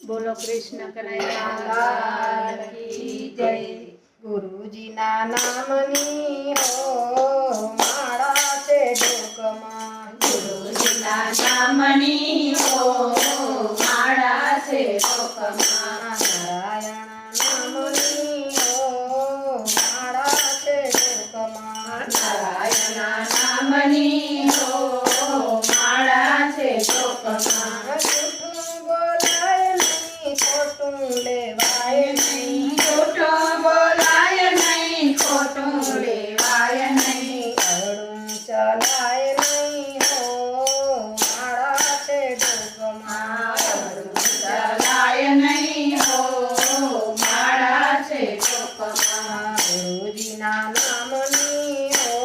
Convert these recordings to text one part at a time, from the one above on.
બોલો કૃષ્ણ કનૈયા લાલ કી જય। ગુરુજીના નામની હો માળા છે ડોકમાં, ગુરુજીના નામની હો માળા છે ડોકમાં, નારાયણ નામની હો માળા છે ડોકમાં, નારાયણ નામની હો માળા છે ડોકમાં। જૂઠું બોલાય નહીં ખોટું લેવાય નહીં, ખોટું બોલાય નહીં ખોટું લેવાય નહીં, અડું ચલાય નહીં હો માળા છે ડોકમાં, ચલાય નહીં હો માળા છે ડોકમાં। ગુરુજીના નામની હો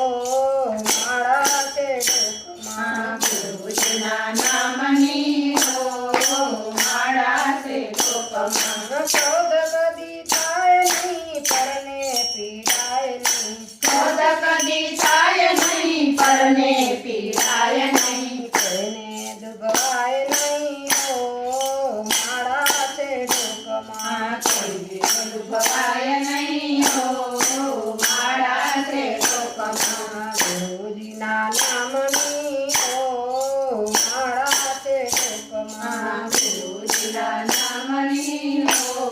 માળા છે ડોકમાં, ગુરુજીના નામની હો માળા છે ડોકમાં। ક્રોધ કદી થાય નહીં પરને પીડાય નહીં, ક્રોધ કદી થાય નહીં પરને પીડાય નહીં, કોઈને દુભવાય નહીં હો માળા છે ડોકમાં, કોઈને દુભવાય નહીં હો માળા છે ડોકમાં। ગુરુજીના નામની હો માળા છે ડોકમાં, ગુરુજીના નામની હો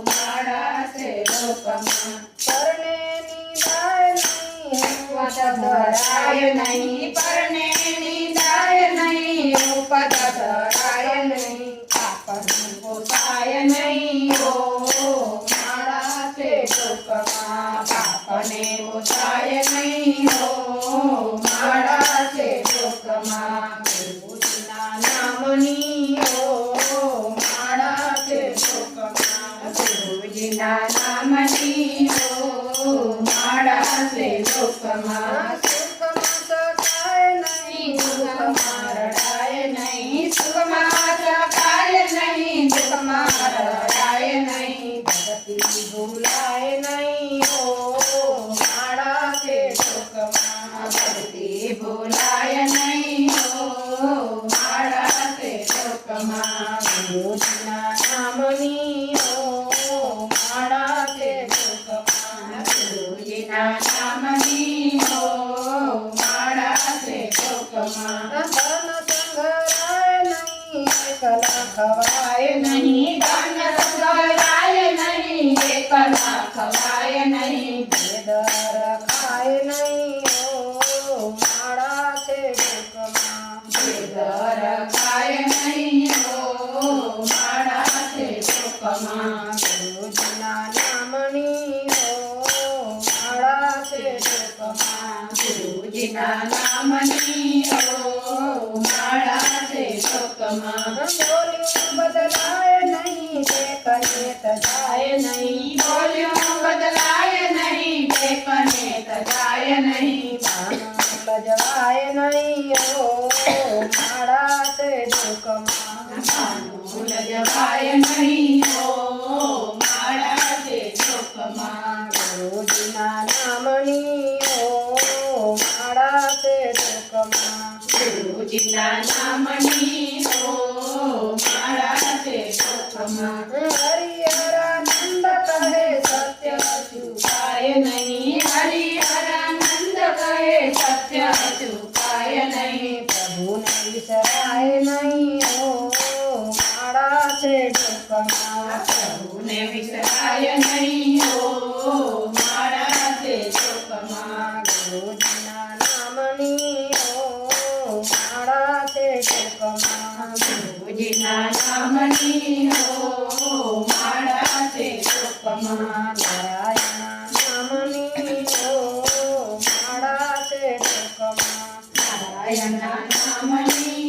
માળા છે ડોકમાં। પરને નિંદાય નહીં પદ ધરાય નહીં પરને નિંદાય નહીં, પદ ધરાય નહીં, પાપને પોસાય નહીં હો માળા છે ડોકમાં, પાપને પોસાય નહીં હો માળા છે ડોકમાં। ગુરુજીના નામની હો માળા છે ડોકમાં, ગુરુજીના નામની હો માળા છે ડોકમાં। સુખમાં સકાય નહીં સુખમાં રડાય નહીં, સુખમાં સકાય નહીં, દુઃખમાં રડાય નહીં, ભક્તિ ભૂલાય નહીં હો માળા છે ડોકમાં, ભક્તિ ભૂલાય નહીં હો માળા છે ડોકમાં। ગુરુજીના નામની હો માળા છે ડોકમાં, ગુરુજીના નામની હો માળા છે ડોકમાં। ધન સંઘરાય નહીં એકલા ખવાય નહીં ધન સંઘરાય નહીં, એકલા ખવાય નહીં, ભેદ રખાય નહીં હો માળા છે ડોકમાં, ભેદ રખાય નહીં હો માળા છે ડોકમાં। ગુરુજીના નામની હો માળા છે ડોકમાં, ગુરુજીના નામની હો માળા છે ડોકમાં। બોલ્યું બદલાય નહીં તે કને તજાય નહીં, બોલ્યું બદલાય નહીં, ટેકને તજાય નહીં, પાનું લજવાય નહીં હો માળા છે ડોકમાં, પાનું લજવાય નહીં હો માળા છે ડોકમાં। ગુરુજીના નામની હો માળા છે ડોકમાં, ગુરુજીના નામની હો માળા છે ડોકમાં। હરિહરાનંદ કહે સત્ય ચૂકાય નહીં, હરિહરાનંદ કહે સત્ય ચૂકાય નહીં, પ્રભુને વિસરાય નહીં હો માળા છે ડોકમાં, પ્રભુને વિસરાય નહીં હો માળા છે ડોકમાં। ગુરુજીના નામની હો માળા છે ડોકમાં, ગુરુજીના નામની હો માળા છે ડોકમાં। નારાયણ નામની હો માળા છે ડોકમાં, નારાયણના નામની